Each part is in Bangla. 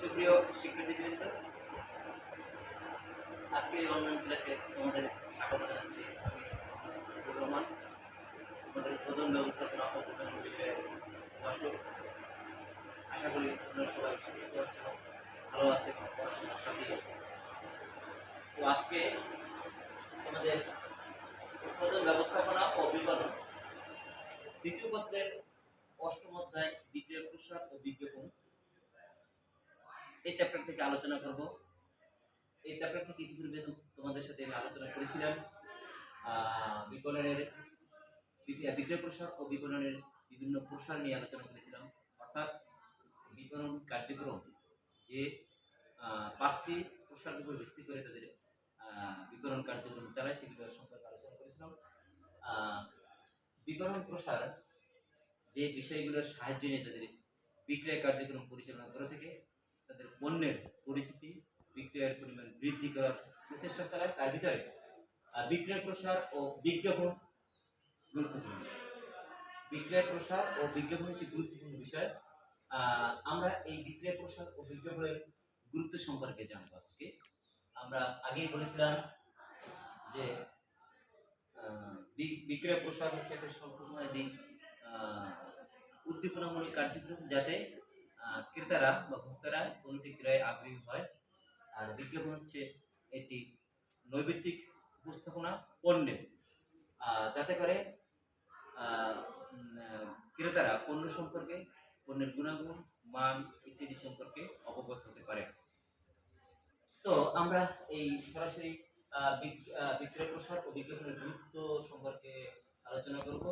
সুপ্রিয় শিক্ষার্থীবৃন্দ, আজকে এই অনলাইন ক্লাসে তোমাদের স্বাগত জানাচ্ছি। আমি আব্দুর রহমান, আমাদের উদ্বোধন ব্যবস্থাপনা ও উদ্বোধন বিষয়ে দর্শক। আশা করি তোমরা সবাই সুস্থ আছো, ভালো আছে, পড়াশোনার সাথেই আছে। তো আজকে তোমাদের উৎপাদন ব্যবস্থাপনা ও বিপণন দ্বিতীয় পত্রের অষ্টম অধ্যায় বিক্রয় প্রসার ও বিজ্ঞাপন এই চ্যাপ্টার থেকে আলোচনা করব। এই চ্যাপ্টার থেকে ইতিপূর্বে তোমাদের সাথে আমি আলোচনা করেছিলাম বিপণনের বিক্রয় প্রসার ও বিপণনের বিভিন্ন প্রসার নিয়ে আলোচনা করেছিলাম। অর্থাৎ বিপণন কার্যক্রম যে পাঁচটি প্রসারের উপর ভিত্তি করে তাদের বিপণন কার্যক্রম চালায় সেগুলো সম্পর্কে আলোচনা করেছিলাম। বিপণন প্রসার যে বিষয়গুলোর সাহায্য নিয়ে তাদের বিক্রয় কার্যক্রম পরিচালনা করে থাকে, তাদের পণ্যের পরিচিতি, বিক্রয়ের পরিমাণ বৃদ্ধি করার প্রচেষ্টা চালায়। তার ভিতরে বিক্রয় প্রসার ও বিজ্ঞাপন গুরুত্বপূর্ণ। বিক্রয় প্রসার ও বিজ্ঞাপন হচ্ছে গুরুত্বপূর্ণ বিষয়। আমরা এই বিক্রয় প্রসার ও বিজ্ঞাপনের গুরুত্ব সম্পর্কে জানবো আজকে। আমরা আগেই বলেছিলাম যে বিক্রয় প্রসার হচ্ছে একটা স্বল্পমেয়াদী উদ্দীপনামূলক কার্যক্রম, যাতে ক্রেতারা বা ভোক্তারা পণ্যটি ক্রয়ে আগ্রহী হয়। আর বিজ্ঞাপন হচ্ছে একটি নৈমিত্তিক উপস্থাপনা পণ্যের, যাতে করে ক্রেতারা পণ্য সম্পর্কে, পণ্যের গুণাগুণ, মান ইত্যাদি সম্পর্কে অবগত হতে পারে। তো আমরা এই সরাসরি বিক্রয় প্রসার ও বিজ্ঞাপনের গুরুত্ব সম্পর্কে আলোচনা করব।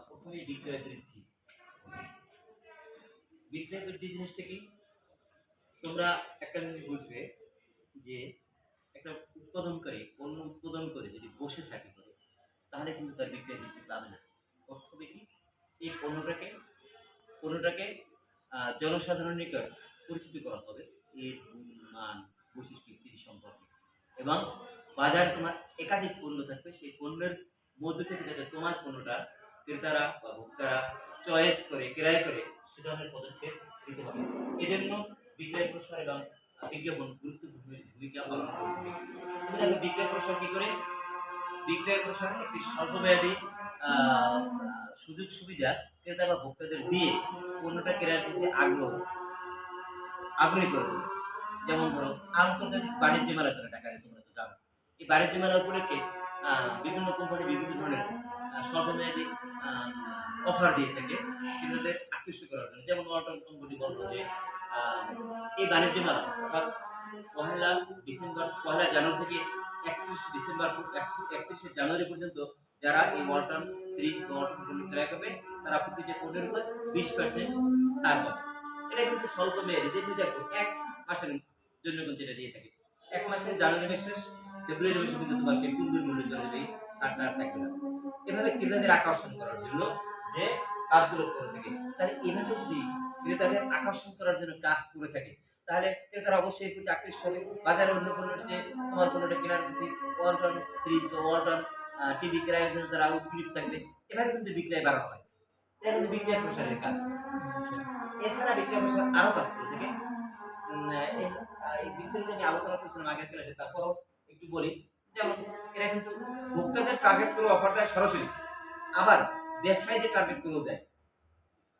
প্রথমেই বিক্রয় বৃদ্ধি। বিক্রয় বৃদ্ধি জিনিসটা কি? তোমরা একটা জিনিস বুঝবে যে একটা উৎপাদনকারী পণ্য উৎপাদন করে যদি বসে থাকে তাহলে কিন্তু তার বিক্রয় বৃদ্ধি পাবে না। অর্থ কি? এই পণ্যটাকে জনসাধারণের নিকট পরিচিত করা হবে এর গুণ, মান, বৈশিষ্ট্য ইত্যাদি সম্পর্কে, এবং বাজারে তোমার একাধিক পণ্য থাকবে, সেই পণ্যের মধ্যে থেকে যাতে তোমার পণ্যটা ক্রেতারা বা ভোক্তারা চয়েস করে, ক্রয় করে, সে ধরনের পদক্ষেপ নিতে হবে। এজন্য বিক্রয় প্রসার এবং বিজ্ঞাপন গুরুত্বপূর্ণ ভূমিকা পালন করবে। তুমি দেখো বিক্রয় প্রসার কি করে? বিক্রয় প্রসার একটি স্বল্পমেয়াদী সুযোগ সুবিধা ক্রেতা বা ভোক্তাদের দিয়ে পণ্যটা কেনার প্রতি আগ্রহী করে দেবে। যেমন ধরো, আন্তর্জাতিক বাণিজ্য মেলা চলে ঢাকায়, তোমরা তো জানো। এই বাণিজ্য মেলা উপলক্ষে বিভিন্ন কোম্পানি বিভিন্ন ধরনের স্বল্পমেয়াদী অফার দিয়ে থাকে ক্রেতাদের আকৃষ্ট করার জন্য। যেমন ওয়ালটন কোম্পানি বলল যে এই বাণিজ্য মেলা অর্থাৎ পহেলা জানুয়ারি থেকে 31শে জানুয়ারি পর্যন্ত যারা এই ওয়ালটন ফ্রিজ ওয়ালটন পণ্য ক্রয় করবে তারা প্রতিটি পণ্যের উপর 20% ছাড় পাবে। এটা কিন্তু স্বল্প মেয়াদী। দেখো, 1 মাসের জন্য কিন্তু এটা দিয়ে থাকে। 1 মাসের জানুয়ারি মাস শেষ, ফেব্রুয়ারি মাসে কিন্তু তোমার সেই পূর্বের মূল্য চলে যাবে, ছাড়টা আর থাকবে না। এভাবে ক্রেতাদের আকর্ষণ করার জন্য যে কাজগুলো করে থাকে, তাহলে এভাবে যদি ক্রেতাদের আকর্ষণ করার জন্য কাজ করে থাকে, তাহলে ক্রেতারা অবশ্যই প্রতি আকৃষ্ট হবে। বাজারে অন্য পণ্যের চেয়ে তোমার পণ্যটা কেনার প্রতি ওয়ালটন ফ্রিজ বা ওয়ালটন টিভি ক্রয়ের জন্য তারা উদ্গ্রীব থাকবে। এভাবে কিন্তু বিক্রয় বাড়ানো হয়। এটা কিন্তু বিক্রয় প্রসারের কাজ। এছাড়া বিক্রয় প্রসার আরো কাজ করে থাকে। এই বিস্তারিত আমি আলোচনা করছিলাম আগের ক্লাসে, তারপরও একটু বলি। যেমন এরা কিন্তু ভোক্তাদের টার্গেট করে অফার দেয় সরাসরি, আবার ব্যবসায়ীদের টার্গেট করেও দেয়।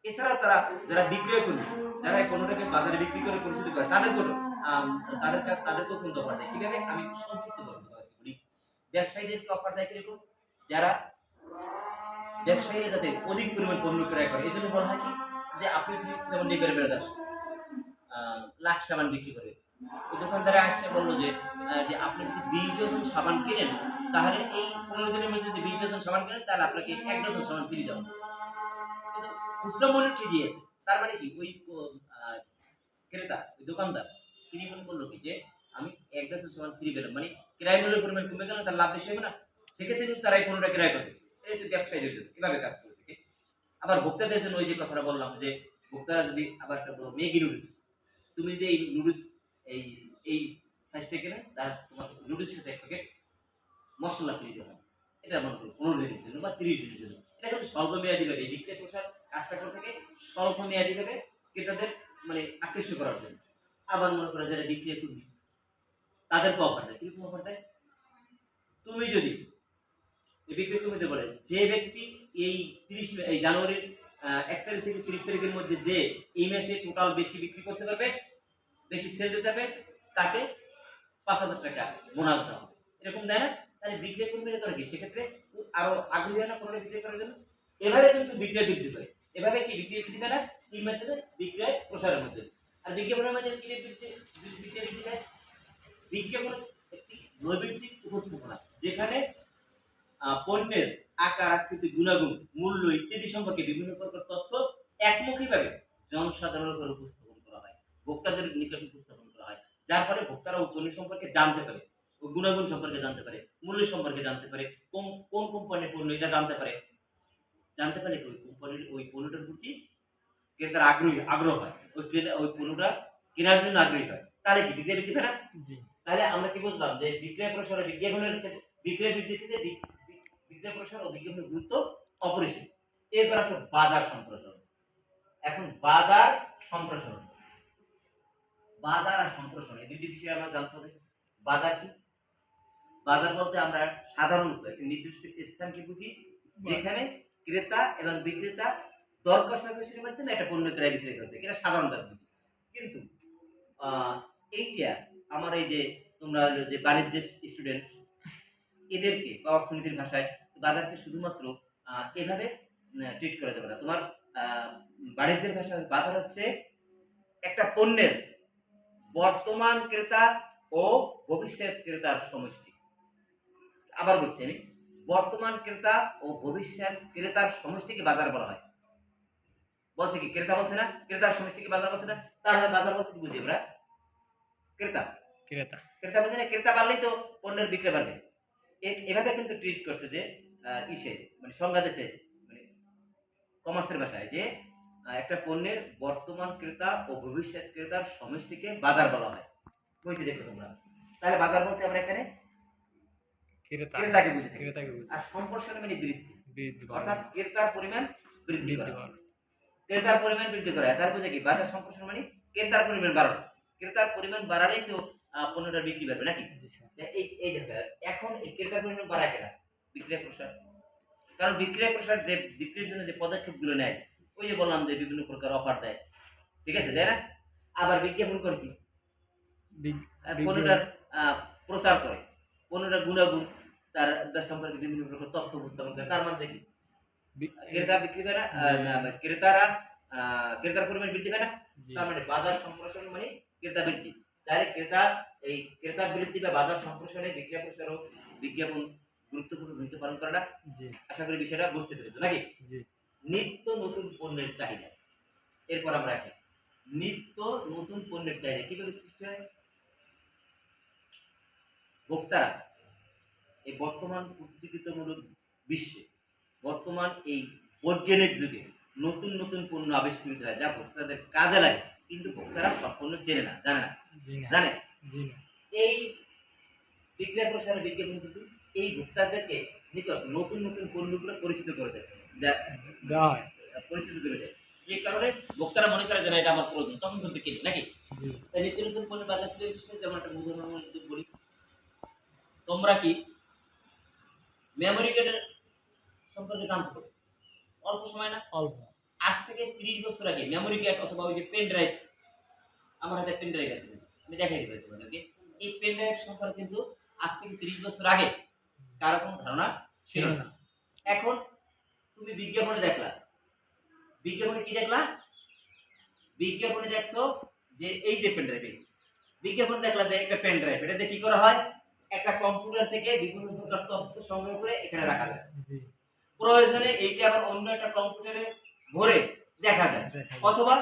এছাড়া তারা যারা বিক্রয় করবে, যারা এই পণ্যটাকে বাজারে বিক্রি করে পরিচিত করে, তাদেরকেও কিন্তু অফার দেয়। কিভাবে? আমি সংক্ষিপ্ত বলি। ব্যবসায়ীদেরকে অফার দেয় কিরকম? যারা ব্যবসায়ীরা যাতে অধিক পরিমাণ পণ্য ক্রয় করে, এই জন্য বলা হয় কি যে আপনি যদি যেমন লিভার ব্রাদার্স লাখ সাবান বিক্রি করে, ওই দোকানদারে আসছে বললো যে আপনি যদি 20 ডজন সাবান কিনেন, তাহলে এই 15 দিনের মধ্যে যদি 20 ডজন সাবান কিনেন, তাহলে আপনাকে 1 ডজন সাবান ফ্রি দেওয়া। কিন্তু খুচরা মূল্য ঠিকই আছে। তার মানে কি, ওই ক্রেতা, ওই দোকানদার তিনি মনে করলো কি যে আমি 1 ডজন সাবান ফ্রি পেলাম, মানে ক্রয় মূল্যের পরিমাণ কমে গেল, তার লাভ বেশি হবে না? সেক্ষেত্রে কিন্তু তারা এই পণ্যটা ক্রয় করবে। এটা তো ব্যবসায়ীদের জন্য এভাবে কাজ করে থাকে। আবার ভোক্তাদের জন্য ওই যে কথাটা বললাম যে ভোক্তারা যদি আবার একটা বলো ম্যাগি নুডলস, তুমি যদি এই নুডলস এই এই সাইজটা কেনে, তার তোমার নুডলসের সাথে 1 প্যাকেট মশলা ফ্রি দেওয়া হয়। এটা মনে করো 15 দিনের জন্য বা 30 দিনের জন্য। এটা কিন্তু স্বল্পমেয়াদী ভাবে বিক্রয় প্রসার কাজটা করে থাকে, স্বল্পমেয়াদী ভাবে ক্রেতাদের মানে আকৃষ্ট করার জন্য। আবার মনে করো যারা বিক্রিয়া করবি তাদেরকে অফার দেয়। কিরকম অফার দেয়? তুমি যদি এই বিক্রিয়া কমিতে বলে যে ব্যক্তি এই এই জানুয়ারির ১ তারিখ থেকে ৩০ তারিখের মধ্যে যে এই মাসে টোটাল বেশি বিক্রি করতে পারবে, বেশি সেল দিতে পারবে, তাকে ৫,০০০ টাকা বোনাস দেওয়া হবে। এরকম দেয় না? তাহলে বিক্রিয়া কর্মীরা করে কি সেক্ষেত্রে আরো আগ্রহী হয় না পণ্য বিক্রি করার জন্য? এভাবে কিন্তু বিক্রয় বৃদ্ধি করে। এভাবে কি বিক্রয় বৃদ্ধি পায় না? কি মাধ্যমে? বিক্রয় প্রসারের মাধ্যমে। আর বিজ্ঞাপনের মাধ্যমে কি বিক্রয় বৃদ্ধি পায়? বিজ্ঞাপন একটি নৈমিত্তিক উপস্থাপনা যেখানে পণ্যের আকার, আকৃতি, গুণাগুণ, মূল্য ইত্যাদি সম্পর্কে বিভিন্ন প্রকার তথ্য একমুখীভাবে জনসাধারণের উপর উপস্থাপন করা হয়। ভোক্তাদের নিকট উপস্থাপন করা হয়। যার ফলে ভোক্তারা ওই পণ্য সম্পর্কে জানতে পারে, ওই গুণাগুণ সম্পর্কে জানতে পারে, মূল্য সম্পর্কে জানতে পারে, কোন কোম্পানির পণ্য এটা জানতে পারে। জানতে পারলে ওই কোম্পানির ওই পণ্যটার প্রতি ক্রেতার আগ্রহ হয়। ওই পণ্যটা কেনার জন্য আগ্রহী হয়। তাহলে কি বিক্রয় বৃদ্ধি পায় না? জি। তাহলে আমরা কি বুঝলাম যে বিক্রয় প্রসার ও বিজ্ঞাপনের ক্ষেত্রে বিক্রয় বৃদ্ধির ক্ষেত্রে বিক্রয় প্রসার ও বিজ্ঞাপনের গুরুত্ব অপরিসীম। এরপর আসো বাজার সম্প্রসারণ। এখন বাজার সম্প্রসারণ। বাজার আর সম্প্রসারণ এই দুটি বিষয় আমরা জানতে হবে। বাজার কি? বাজার বলতে আমরা সাধারণত একটি নির্দিষ্ট স্থানকে বুঝি যেখানে ক্রেতা এবং বিক্রেতা দর কষাকষির মাধ্যমে একটা পণ্য ক্রয় বিক্রয় করবে। এটা সাধারণত বুঝি। কিন্তু এইটা আমার এই যে তোমরা হলো যে বাণিজ্যের স্টুডেন্ট এদেরকে বা অর্থনীতির ভাষায় বাজারকে শুধুমাত্র এভাবে ট্রিট করা যাবে না। তোমার বাণিজ্যের ভাষায় বাজার হচ্ছে একটা পণ্যের বর্তমান ক্রেতা ও ভবিষ্যৎ ক্রেতার সমষ্টি। আবার বলছি আমি, বর্তমান ক্রেতা ও ভবিষ্যৎ ক্রেতার সমষ্টিকে বাজার বলা হয়। বলছে কি ক্রেতা বলছে না? ক্রেতার সমষ্টিকে বাজার বলছে না? তাহলে বাজার বলতে কি বুঝি আমরা? ক্রেতা। ক্রেতা। ক্রেতা বুঝি না? ক্রেতা বাড়লেই তো পণ্যের বিক্রয় বাড়বে। এভাবে কিন্তু ট্রিট করছে যে ইসে মানে সংজ্ঞা দিয়েছে মানে কমার্সের ভাষায় যে একটা পণ্যের বর্তমান ক্রেতা ও ভবিষ্যৎ ক্রেতার সমষ্টিকে বাজার বলা হয়। বইতে দেখো তোমরা। তাহলে বাজার বলতে আমরা এখানে ক্রেতাকে বুঝি। আর সম্প্রসারণ মানে বৃদ্ধি। অর্থাৎ ক্রেতার পরিমাণ বৃদ্ধি করা। ক্রেতার পরিমাণ বৃদ্ধি করা। তার বুঝে কি বাজার সম্প্রসারণ মানে ক্রেতার পরিমাণ বাড়ানো। ক্রেতার পরিমাণ বাড়ালেই তো পণ্যটা বিক্রি বাড়বে নাকি? এই দেখো এখন এই ক্রেতার পরিমাণ বাড়ায় কেন? বিক্রয় প্রসার। কারণ বিক্রয় প্রসার যে বিক্রির জন্য যে পদক্ষেপগুলো নেয় ওই যে বললাম যে বিভিন্ন প্রকার অফার দেয়। ঠিক আছে, তাই না? আবার বিজ্ঞাপন করে কি? পণ্যটার প্রচার করে। পণ্যটার গুণাগুণ তার সম্পর্কে বিভিন্ন প্রকার তথ্য উপস্থাপন করে। তার মধ্যে কি ক্রেতা বিক্রি পায় না? ক্রেতারা ক্রেতার পরিমাণ বৃদ্ধি পায় না? তার মানে বাজার সম্প্রসারণ মানে ক্রেতা বৃদ্ধি। তাহলে ক্রেতা বৃদ্ধি বা বাজার সম্প্রসারণে বিক্রয় প্রসার ও বিজ্ঞাপন গুরুত্বপূর্ণ ভূমিকা পালন করে না? জি। আশা করি বিষয়টা বুঝতে পেরেছো নাকি? জি। নিত্য নতুন পণ্যের চাহিদা। এরপর আমরা আসি নিত্য নতুন পণ্যের চাহিদা কিভাবে সৃষ্টি হয়? ভোক্তারা এই বর্তমান প্রযুক্তিগতমূলক বিশ্বে বর্তমান এই বৈজ্ঞানিক যুগে নতুন নতুন পণ্য আবিষ্কৃত হয় যা ভোক্তাদের কাজে লাগে, কিন্তু ভোক্তারা সব পণ্য চেনে না, জানে না। জানে এই বিক্রয় প্রসার বিজ্ঞাপন কিন্তু এই ভোক্তাদেরকে নিকট নতুন নতুন পণ্যগুলো পরিচিত করে দেয়, পরিচিত করে দেয়। যে কারণে ভোক্তারা মনে করে যে না এটা আমার প্রয়োজন, তখন কিন্তু কিনে নাকি? তাই নিত্য নতুন পণ্য বাজার থেকে এসেছে। যেমন একটা উদাহরণ বলি, তোমরা কি মেমোরি কার্ডের সম্পর্কে জানছো? অল্প সময় না? অল্প। আজ থেকে ৩০ বছর আগে মেমোরি কার্ড অথবা ওই যে পেন ড্রাইভ, আমার হাতে পেন ড্রাইভ আছে, আমি দেখাই দিই তোমাদেরকে। এই পেন ড্রাইভ সম্পর্কে কিন্তু আজ থেকে ৩০ বছর আগে কারো কোনো ধারণা ছিল না। এখন তুমি বিজ্ঞাপনে দেখলা, বিজ্ঞাপনে কি দেখলা? বিজ্ঞাপনে দেখছো যে এই যে পেন ড্রাইভ, বিজ্ঞাপন দেখলা যে একটা পেন ড্রাইভ, এটাতে কি করা হয়? একটা কম্পিউটার থেকে বিভিন্ন প্রকার তথ্য সংগ্রহ করে এখানে রাখা যায়। প্রয়োজনে এইটা আবার অন্য একটা কম্পিউটারে ভরে দেখা যায়। অথবা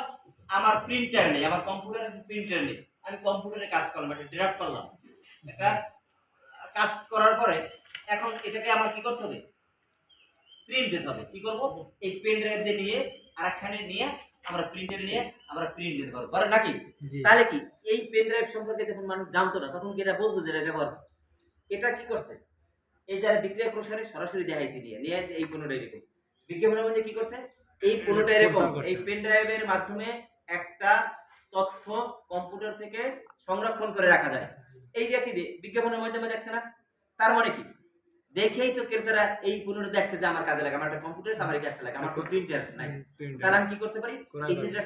আমার প্রিন্টার নেই, আমার কম্পিউটারে প্রিন্টার নেই, আমি কম্পিউটারে কাজ করলাম, এটা ড্রাফট করলাম, এটা কাজ করার পরে এখন এটাকে আমার কি করতে হবে? প্রিন্ট দিতে হবে। কি করব? এই পেন ড্রাইভ দিয়ে নিয়ে আরেকখানে নিয়ে আমরা প্রিন্টারে নিয়ে আমরা প্রিন্ট দিতে পারবো, পারে নাকি? তাহলে কি এই পেন ড্রাইভ সম্পর্কে যখন মানুষ জানতো না তখন কি এটা বলতো যে এটা ব্যবহার? এটা কি করছে? এই যারা বিক্রয় প্রসারে সরাসরি দেখাইছে দিয়ে নিয়ে এই পণ্যটা এরকম বিজ্ঞাপনের মধ্যে কি করছে? এই পণ্যটা এরকম এই পেন ড্রাইভের মাধ্যমে একটা তথ্য কম্পিউটার থেকে সংরক্ষণ করে রাখা যায়। এই যে কি বিজ্ঞাপনের মাধ্যমে দেখছে না, তার মানে কি দেখেই তো ক্রেতারা এই পণ্যটা দেখছে যে আমার কাজে লাগে, আমার একটা কম্পিউটার আছে, আমার এই কাজটা লাগে, আমার তো প্রিন্টার নাই, তাহলে আমি কি করতে পারি, এই যে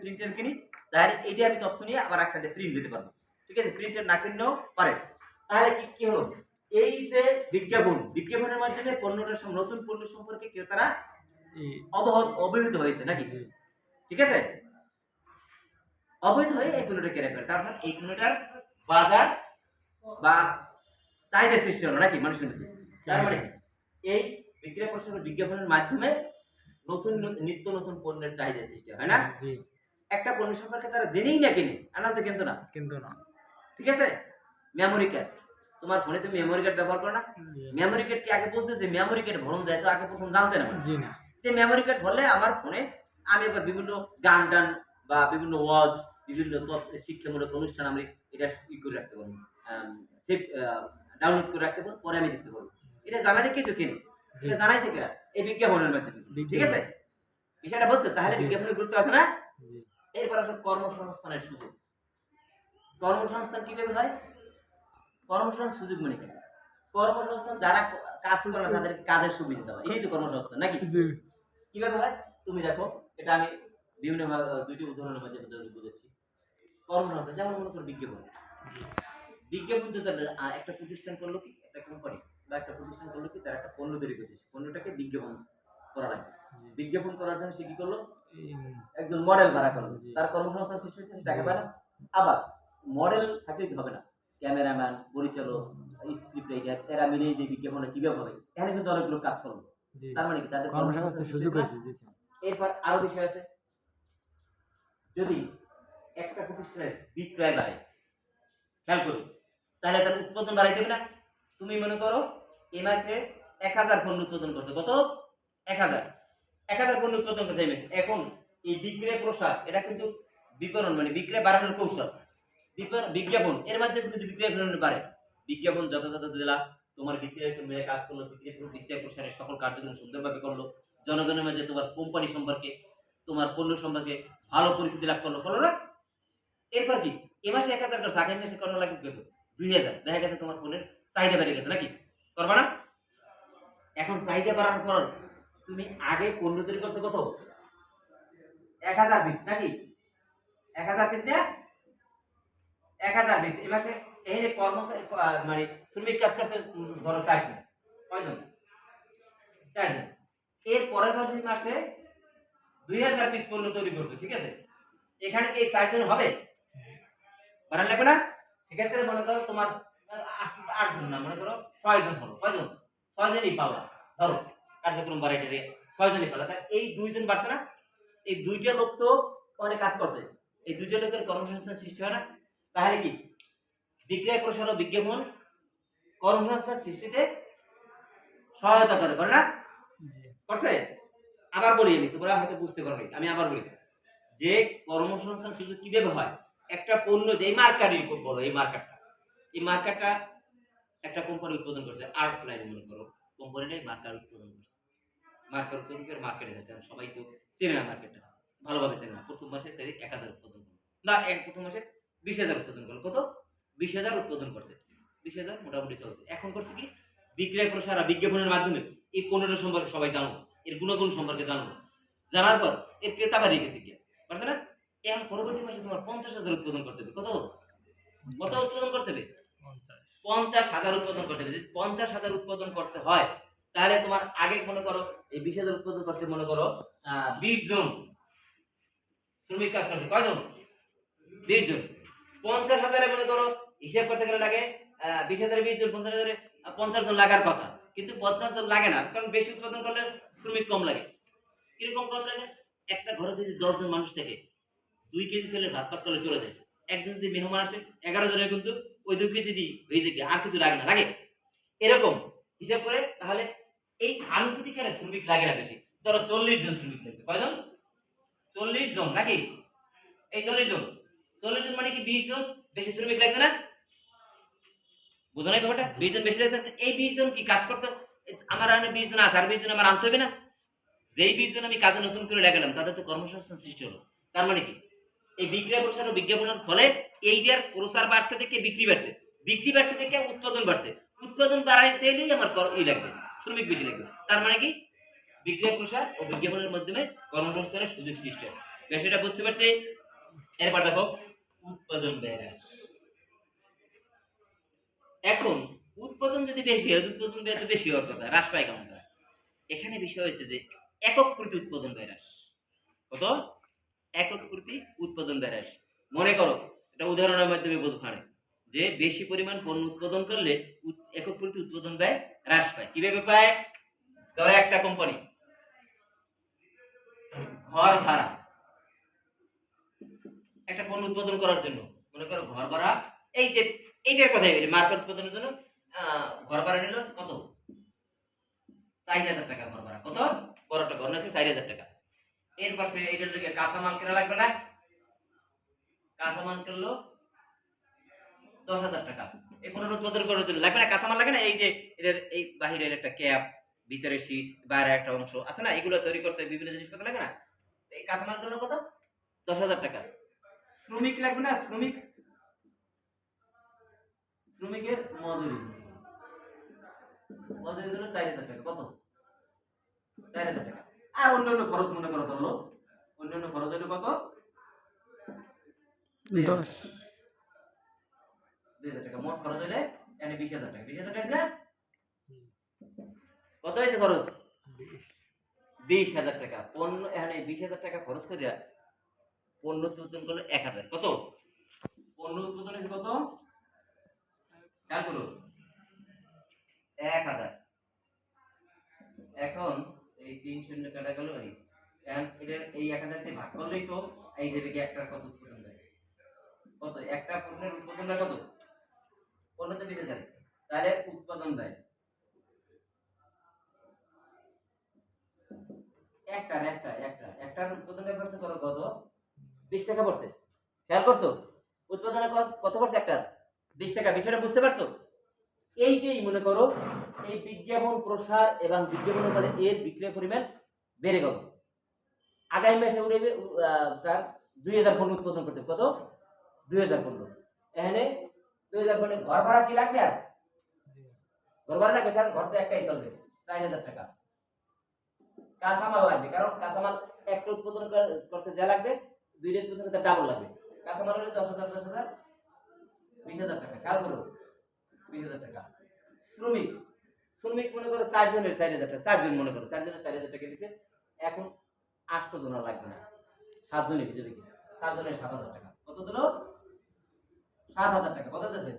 প্রিন্টার কিনি, তাহলে এইটা আমি তথ্য নিয়ে আবার একটা প্রিন্ট দিতে পারবো। ঠিক আছে, প্রিন্টার না কিনলেও পারে। তাহলে কি কি হলো, এই যে বিজ্ঞাপনের মাধ্যমে পণ্যটার নতুন পণ্য সম্পর্কে ক্রেতারা অবহিত হয়েছে নাকি, ঠিক আছে, অবৈধ হয়ে এই পণ্যটা কেনা করে, তার মানে এই পণ্যটার বাজার বা চাহিদা সৃষ্টি হলো নাকি মানুষের মধ্যে। তার মানে এই বিক্রয় প্রচার বিজ্ঞাপনের মাধ্যমে নতুন নিত্য নতুন পণ্যের চাহিদা সৃষ্টি হয় না। একটা পণ্য সম্পর্কে তারা জেনেই না কিনে, আনাতে কিন্তু না, ঠিক আছে। মেমোরি কার্ড, তোমার ফোনে তুমি মেমোরি কার্ড ব্যবহার করো না, মেমোরি কার্ড কি আগে বলছো যে মেমোরি কার্ড ভরণ যায়, তো আগে প্রথম জানতে না যে মেমোরি কার্ড ভরলে আমার ফোনে আমি আবার বিভিন্ন গান টান বা বিভিন্ন ওয়াজ, বিভিন্ন শিক্ষামূলক অনুষ্ঠান আমি এটা ই করে রাখতে পারবো, সেভ ডাউনলোড করে রাখতে পারবো, পরে আমি দেখতে পারবো। এটা জানা দেখেই তো কিনে, এটা জানাইছে কিনা এই বিজ্ঞাপনের মাধ্যমে, ঠিক আছে, বিষয়টা বলছো। তাহলে বিজ্ঞাপনের গুরুত্ব আছে না। এরপর আসলে কর্মসংস্থানের সুযোগ। কর্মসংস্থান কিভাবে হয়, কর্মসংস্থান সুযোগ মানে কি, কর্মসংস্থান যারা কাজ করে না তাদের কাজের সুবিধা দেওয়া, এটাই তো কর্মসংস্থান নাকি। কিভাবে হয় তুমি দেখো, এটা আমি বিভিন্ন দুইটি উদাহরণের মাধ্যমে বুঝেছি। কর্মসংস্থান যেমন মনে করো বিজ্ঞাপন, বিজ্ঞাপন তো একটা প্রতিষ্ঠান করলো কি, একটা কোম্পানি বা একটা প্রতিষ্ঠান করলো কি, তার একটা পণ্য তৈরি করছে, পণ্যটাকে বিজ্ঞাপন করা লাগবে। বিজ্ঞাপন করার জন্য সে কি করলো, একজন মডেল ভাড়া করলো, তার কর্মসংস্থান সৃষ্টি হচ্ছে, টাকা পায় না। আবার মডেল থাকলেই হবে না, ক্যামেরাম্যান, পরিচালক, স্ক্রিপ্ট রাইটার, এরা মিলেই যে বিজ্ঞাপনটা কিভাবে হবে, এখানে কিন্তু অনেকগুলো কাজ করলো, তার মানে কি তাদের কর্মসংস্থান সুযোগ হয়েছে। এরপর আরো বিষয় আছে, যদি একটা প্রতিষ্ঠানের বিক্রয় বাড়ে, খেয়াল করুন, তাহলে তার উৎপাদন বাড়াই দেবে না। তুমি মনে করো এই মাসে 1000 পণ্য উৎপাদন করছে, কত, 1000 পণ্য উৎপাদন করছে এই মাসে। এখন এই বিক্রয় প্রসার, এটা কিন্তু বিপণন মানে বিক্রয় বাড়ানোর কৌশল, বিজ্ঞাপন এর মাধ্যমে কিন্তু বিক্রয় বাড়ে। বিজ্ঞাপন যথাযথ দিলা, তোমার বিক্রয় মিলে কাজ করলো, বিক্রয় প্রসারের সকল কার্যক্রম সুন্দরভাবে করলো, জনগণের মাঝে তোমার কোম্পানি সম্পর্কে, তোমার পণ্য সম্পর্কে ভালো পরিস্থিতি লাভ করলো না। এরপর কি এ মাসে 1000 করছে, আগের মাসে করা লাগবে কত, 2000, দেখা গেছে তোমার পণ্যের চাহিদা বেড়ে গেছে নাকি, করবা না। এখন চাহিদা বাড়ানোর পর তুমি আগে পণ্য তৈরি করছো কত, 1000 পিস নাকি, 1000 পিস না, 1000 পিস। এই মাসে এই যে কর্মচারী মানে শ্রমিক কাজ করছে ধরো 4 জন, কয়জন, 4 জন। এর পরের মাসে 2000 পিস পণ্য তৈরি করছো, ঠিক আছে, এখানে এই 4 জন হবে, বাড়ান লাগবে না। সেক্ষেত্রে মনে করো তোমার 8 জন না, মনে করো 6 জন হলো, কয়জন, 6 জনই পালা, ধরো কার্যক্রম বাড়াইতে 6 জনই পালা, তাই এই 2 জন বাড়ছে না, এই 2টা লোক তো অনেক কাজ করছে, এই 2টা লোকের কর্মসংস্থান সৃষ্টি হয় না। তাহলে কি বিক্রয় প্রসার ও বিজ্ঞাপন কর্মসংস্থান সৃষ্টিতে সহায়তা করে না, করছে। আবার বলি আমি, তোমরা হয়তো বুঝতে পারবে, আমি আবার বলি যে কর্মসংস্থান সুযোগ কিভাবে হয়। একটা পণ্য যে মার্কারই বলো, এই মার্কারটা একটা কোম্পানি উৎপাদন করছে, আর্ট লাইন মনে করো কোম্পানিটাই মার্কার উৎপাদন করছে, মার্কার উৎপাদন করে মার্কেটে যাচ্ছে, সবাই তো চেনে না মার্কেটটা, ভালোভাবে চেনে না। প্রথম মাসে তাদের 1000 উৎপাদন করলো না, প্রথম মাসে 20000 উৎপাদন করলো, কত, 20000 উৎপাদন করছে, 20000 মোটামুটি চলছে। এখন করছে কি বিক্রয় প্রসার আর বিজ্ঞাপনের মাধ্যমে এই পণ্যটা সম্পর্কে সবাই জানবো, এর গুণাগুণ সম্পর্কে জানবো, জানার পর এর ক্রেতা বাড়িয়ে গেছে কি, পারছে না। এখন পরবর্তী মাসে তোমার 50000 উৎপাদন করতে হবে, কত উৎপাদন করতে হবে, 50000 উৎপাদন করতে হবে। যদি 50000 উৎপাদন করতে হয়, তাহলে তোমার আগে মনে করো এই 20000 উৎপাদন করতে মনে করো 20 জন শ্রমিক কাজ করছে, কয়জন, 20 জন। 50000 মনে করো হিসাব করতে গেলে লাগে 20000 20 জন, 50000 50 জন লাগার কথা, কিন্তু 50 জন লাগে না, কারণ বেশি উৎপাদন করলে শ্রমিক কম লাগে। কিরকম কম লাগে, একটা ঘরে যদি 10 জন মানুষ থাকে, 2 কেজি ছেলের ভাত পাক করলে চলে যায়। একজন যদি মেহমান আসে 11 জনের কিন্তু ওই 2 কেজি দিয়ে হয়ে যায়, আর কিছু লাগে না, লাগে এরকম হিসাব করে। তাহলে এই আনুপাতিক হারে শ্রমিক লাগে না বেশি, ধরো 40 জন শ্রমিক লাগছে, কয়জন, 40 জন নাকি, এই 40 জন মানে কি 20 জন বেশি শ্রমিক লাগছে না, বুঝো নাই ব্যাপারটা, 20 জন বেশি লাগছে। এই 20 জন কি কাজ করতে, আমার আনে 20 জন আছে, আর 20 জন আমার আনতে হবে না। যেই 20 জন আমি কাজে নতুন করে লাগালাম, তাদের তো কর্মসংস্থান সৃষ্টি হলো। তার মানে কি এই বিক্রয় প্রসার ও বিজ্ঞাপনের ফলে এইটার প্রসার বাড়ছে থেকে বিক্রি বাড়ছে, বিক্রি বাড়ছে থেকে উৎপাদন বাড়ছে, উৎপাদন বাড়াইতে গেলেই আমার লাগবে, শ্রমিক বেশি লাগবে। তার মানে কি বিক্রয় প্রসার ও বিজ্ঞাপনের মাধ্যমে কর্মসংস্থানের সুযোগ সৃষ্টি হয়। বিষয়টা বুঝতে পারছি? এরপর দেখো উৎপাদন ব্যয় হ্রাস। এখন উৎপাদন যদি বেশি হয়, উৎপাদন ব্যয় তো বেশি হওয়ার কথা, হ্রাস পায় কেমন? এখানে বিষয় হয়েছে যে একক প্রতি উৎপাদন ব্যয় হ্রাস। কত? একক প্রতি উৎপাদন ব্যয় হ্রাস। মনে করো এটা উদাহরণের মাধ্যমে বোঝানো যে বেশি পরিমাণ পণ্য উৎপাদন করলে একক প্রতি উৎপাদন ব্যয় হ্রাস পায়। কিভাবে পায়? ধরো একটা কোম্পানি ঘর ভাড়া, একটা পণ্য উৎপাদন করার জন্য মনে করো ঘর ভাড়া, এই যে এইটার কথাই বলি, মার্কেট উৎপাদনের জন্য ঘর ভাড়া নিল কত? 4000 টাকা ঘর ভাড়া। কত? বড় একটা ঘর আছে 4000 টাকা। এর পাশে এটার দিকে কাঁচামাল কেনা লাগবে না? কাঁচামাল কিনলো 10,000 টাকা। এই পণ্য উৎপাদন করার জন্য লাগবে না? কাঁচামাল লাগে না? এই যে এদের এই বাহিরের একটা ক্যাপ, ভিতরে শীষ, বাইরে একটা অংশ আছে না, এগুলো তৈরি করতে বিভিন্ন জিনিসপত্র লাগে না? এই কাঁচামাল কিনলো কত? 10,000 টাকা। শ্রমিক লাগবে না? শ্রমিকের মজুরি দিল 4000 টাকা। কত? 4000 টাকা। আর অন্যান্য খরচ মনে করো ধরলো, অন্যান্য খরচ হলো কত? 2000 টাকা। মোট খরচ হলে এখানে 20,000 টাকা। 20,000 টাকা না? কত হয়েছে খরচ? 20,000 টাকা। পণ্য এখানে 20,000 টাকা খরচ করিয়া পণ্য উৎপাদন করলো 1000। কত? পণ্য উৎপাদন হয়েছে কত? খেয়াল করো, 1000। এখন এই 3 শূন্য কাটা গেল, এদের এই 1000 দিয়ে ভাগ করলেই তো এই যে দিকে একটা কত উৎপাদন দেয়? কত? একটা পণ্যের উৎপাদন দেয় কত? পণ্যতে 20,000। তাহলে উৎপাদন দেয় একটার উৎপাদন পড়ছে করো কত? 20 টাকা পড়ছে। খেয়াল করছো? উৎপাদনে কত পড়ছে? একটার 20 টাকা। বিষয়টা বুঝতে পারছো? এইটাই মনে করো এই বিজ্ঞাপন প্রসার এবং বিজ্ঞাপনের ফলে এর বিক্রয় পরিমাণ বেড়ে গেল। আগামী মাসে উড়েবে তার 2000 পণ্য উৎপাদন করতে। কত? 2000 পণ্য। এখানে 2000 পণ্য ঘর ভাড়া কি লাগবে? আর ঘর ভাড়া লাগবে, কারণ ঘর তো একটাই চলবে, 4000 টাকা। কাঁচামাল লাগবে, কারণ কাঁচামাল একটা উৎপাদন করতে যা লাগবে, দুইটা উৎপাদন করতে ডাবল লাগবে। কাঁচামাল হলে 10,000 10,000 20,000 টাকা। খেয়াল করো, 20,000 টাকা। শ্রমিক মনে করো 4 জনের 4,000 টাকা। 4 জন মনে করো 4 জনের 4,000 টাকা দিছে। এখন 8 জন লাগবে না, 7 জনের হিসেবে কি 7 জনের 7,000 টাকা। কত দিলো? 7,000 টাকা। কত দিয়েছে?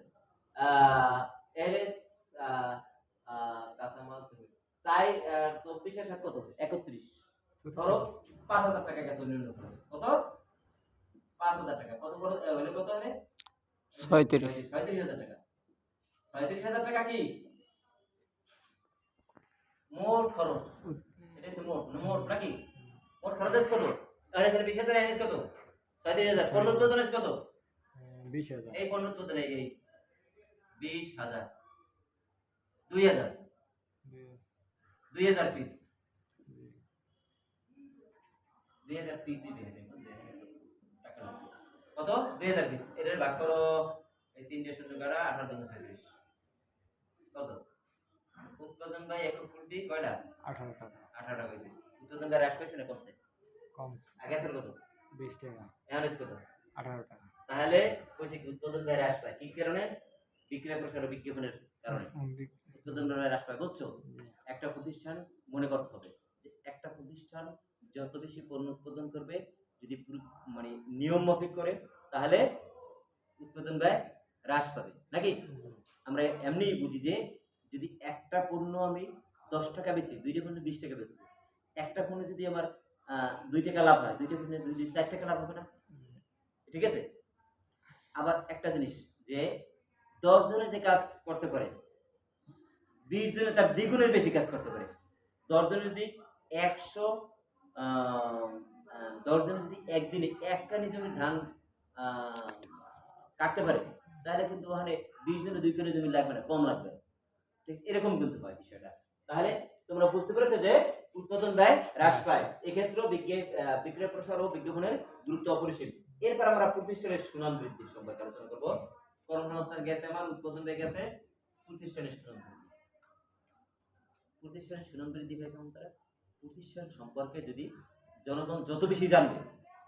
এলএস কাঁচামাল 24 এর সাথে কত? 31। ধরো 5,000 টাকা গেছে অন্য খরচ। কত? 5,000 টাকা। কত খরচ হলো? কত হলে 37,000 টাকা। 37,000 টাকা কি মোট খরচ? এটা হচ্ছে মোট নাকি? মোট খরচ আছে কত? তাহলে 20,000 এনে কত? 37,000। পণ্য উৎপাদন আছে কত? 20,000। এই পণ্য উৎপাদন এই 20,000 2000 পিস 2000 পিসই বের টাকা আছে। কত? 2000 পিস। এর ভাগ করো এই 3 শূন্য কাটা 18 দুগুণ 36। কত? উৎপাদন বাই একক প্রতি কয়টা? 18 টাকা। 18 টাকা হইছে। উৎপাদন বাই হ্রাস পাইছে না কমছে? কমছে। আগে ছিল কত? 20 টাকা। এখন হচ্ছে কত? 18 টাকা। তাহলে কইছে কি উৎপাদন বাই হ্রাস পায় কি কারণে? বিক্রয় প্রসার ও বিজ্ঞাপনের কারণে উৎপাদন বাই হ্রাস পায়। বুঝছো? একটা প্রতিষ্ঠান মনে করতে হবে যে একটা প্রতিষ্ঠান যত বেশি পণ্য উৎপাদন করবে, যদি মানে নিয়ম মাফিক করে, তাহলে উৎপাদন ব্যয় হ্রাস পাবে নাকি? আমরা এমনি বুঝি যে যদি একটা পণ্য আমি 10 টাকা বেশি, দুইটা পণ্য 20 টাকা বেশি, একটা পণ্য যদি আমার 2 টাকা লাভ হয়, দুইটা পণ্য যদি 4 টাকা লাভ হবে না? ঠিক আছে। আবার একটা জিনিস যে 10 জনে যে কাজ করতে পারে, 20 জনে তার দ্বিগুণের বেশি কাজ করতে পারে। 10 জনে যদি 10 জনে যদি একদিনে এক কানি জমি ধান কাটতে পারে, তাহলে কিন্তু ওখানে 20 জনে 2 কানি জমি লাগবে না, কম লাগবে। ঠিক এরকম কিন্তু হয় বিষয়টা। তাহলে তোমরা বুঝতে পেরেছো যে উৎপাদন ব্যয় হ্রাস পায়। এক্ষেত্রে বিক্রয় প্রসার ও বিজ্ঞাপনের গুরুত্ব অপরিসীম। এরপর আমরা প্রতিষ্ঠানের সুনাম বৃদ্ধি সম্পর্কে আলোচনা করব। কর্মসংস্থান গেছে, আমার উৎপাদন হয়ে গেছে, প্রতিষ্ঠানের সুনাম বৃদ্ধি। প্রতিষ্ঠানের সুনাম বৃদ্ধি হয় কেমন তারা? প্রতিষ্ঠান সম্পর্কে যদি জনগণ যত বেশি জানবে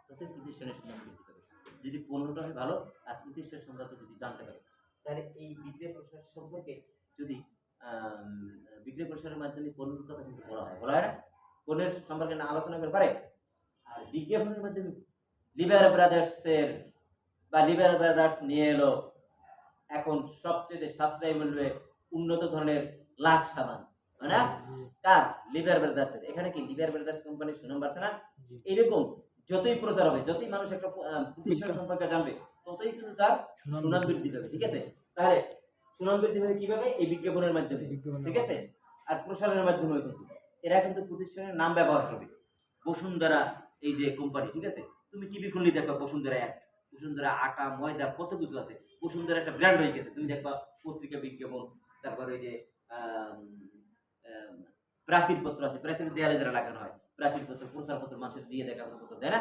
ততই প্রতিষ্ঠানের সুনাম বৃদ্ধি পাবে। যদি পণ্যটা হয় ভালো আর প্রতিষ্ঠান সম্পর্কে যদি জানতে পারে, তাহলে এই বিক্রয় প্রসার সম্পর্কে যদি বিক্রয় প্রসারের মাধ্যমে পণ্যের কথা কিন্তু বলা হয় না? পণ্যের সম্পর্কে না আলোচনা করে পারে। আর বিজ্ঞাপনের মাধ্যমে লিভার ব্রাদার্স নিয়ে এলো এখন সবচেয়ে সাশ্রয়ী মূল্যে উন্নত ধরনের লাখ সাবান, হয় না? কার? লিভার ব্রাদার্সের। এখানে কি লিভার ব্রাদার্স কোম্পানির সুনাম বাড়ছে না? এরকম যতই প্রচার হবে, যতই মানুষ একটা প্রতিষ্ঠান সম্পর্কে জানবে, ততই কিন্তু তার সুনাম বৃদ্ধি পাবে। ঠিক আছে? তাহলে সুনাম বৃদ্ধি পাবে কিভাবে? এই বিজ্ঞাপনের মাধ্যমে। ঠিক আছে? আর প্রসারের মাধ্যমে কিন্তু এরা কিন্তু প্রতিষ্ঠানের নাম ব্যবহার করবে। বসুন্ধরা এই যে কোম্পানি, ঠিক আছে? তুমি টিভি খুললে দেখবা বসুন্ধরা এক, বসুন্ধরা আটা ময়দা কত কিছু আছে। বসুন্ধরা একটা ব্র্যান্ড হয়ে গেছে। তুমি দেখবা পত্রিকা বিজ্ঞাপন, তারপরে ওই যে প্রাচীর পত্র আছে, প্রাচীর দেয়ালে যারা লাগানো হয়, প্রাচীর পত্র, প্রচারপত্র মানুষের দিয়ে দেয়, কাগজপত্র, তাই না?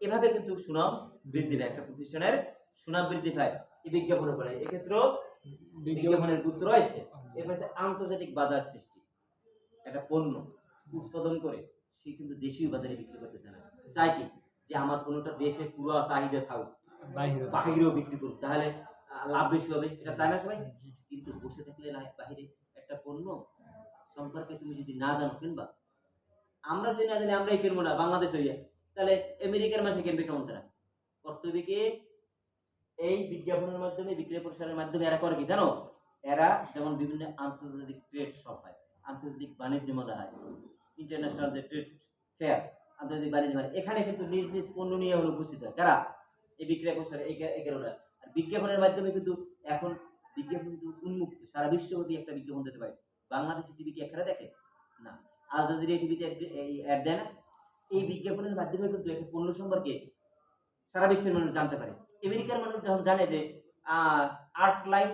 এভাবে কিন্তু সুনাম বৃদ্ধি পায়, একটা প্রতিষ্ঠানের সুনাম বৃদ্ধি পায় এই বিজ্ঞাপনের পরে। এক্ষেত্রেও বিজ্ঞাপনের গুরুত্ব রয়েছে। এরপর হচ্ছে আন্তর্জাতিক বাজার সৃষ্টি। একটা পণ্য উৎপাদন করে সে কিন্তু দেশীয় বাজারে বিক্রি করতেছে না, চাই কি যে আমার পণ্যটা দেশে পুরো চাহিদা থাকুক, বাহিরেও বিক্রি করুক, তাহলে লাভ বেশি হবে। এটা চায় না সবাই? কিন্তু বসে থাকলে বাহিরে একটা পণ্য সম্পর্কে তুমি যদি না জানো কিনবা, আমরা যদি না জানি আমরাই কিনবো না বাংলাদেশ হইয়া, তাহলে আমেরিকার মাসে কিনবে কেমন? তারা কর্তব্য কি এই বিজ্ঞাপনের মাধ্যমে, বিক্রয় প্রসারের মাধ্যমে এরা করে কি জানো? এরা যেমন বিভিন্ন আন্তর্জাতিক ট্রেড শপ হয়, আন্তর্জাতিক বাণিজ্য মেলা হয়, ইন্টারন্যাশনাল যে ট্রেড ফেয়ার, আন্তর্জাতিক বাণিজ্য মেলা, এখানে কিন্তু নিজ নিজ পণ্য নিয়ে হলো উপস্থিত হয় কারা? এই বিক্রয় প্রসারে, এই কারণে। আর বিজ্ঞাপনের মাধ্যমে কিন্তু এখন বিজ্ঞাপন কিন্তু উন্মুক্ত, সারা বিশ্বব্যাপী একটা বিজ্ঞাপন দিতে পারে। বাংলাদেশি টিভি কি একখানে দেখে না, আল জাজিরা টিভিতে অ্যাড দেয় না? এই বিজ্ঞাপনের মাধ্যমে কিন্তু একটা পণ্য সম্পর্কে সারা বিশ্বের মানুষ জানতে পারে। আমেরিকার মানুষ যখন জানে যে আর্টলাইন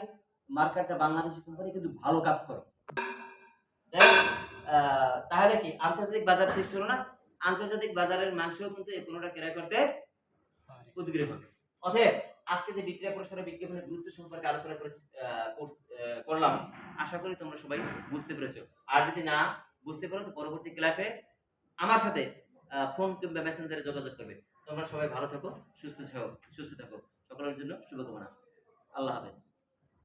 মার্কারটা বাংলাদেশি কোম্পানি কিন্তু ভালো কাজ করে, তাহলে কি আন্তর্জাতিক বাজার সৃষ্টি হলো না? আন্তর্জাতিক বাজারের মানুষও কিন্তু এই পণ্যটা ক্রয় করতে উদ্গ্রীব হবে। অতএব আজকে যে বিক্রয় প্রসারের বিজ্ঞাপনের গুরুত্ব সম্পর্কে আলোচনা করলাম, আশা করি তোমরা সবাই বুঝতে পেরেছো। আর যদি না বুঝতে পারো তো পরবর্তী ক্লাসে আমার সাথে ফোন কিংবা মেসেঞ্জারে যোগাযোগ করবে। তোমরা সবাই ভালো থাকো, সুস্থ থাকো। সকলের জন্য শুভকামনা। আল্লাহ হাফেজ।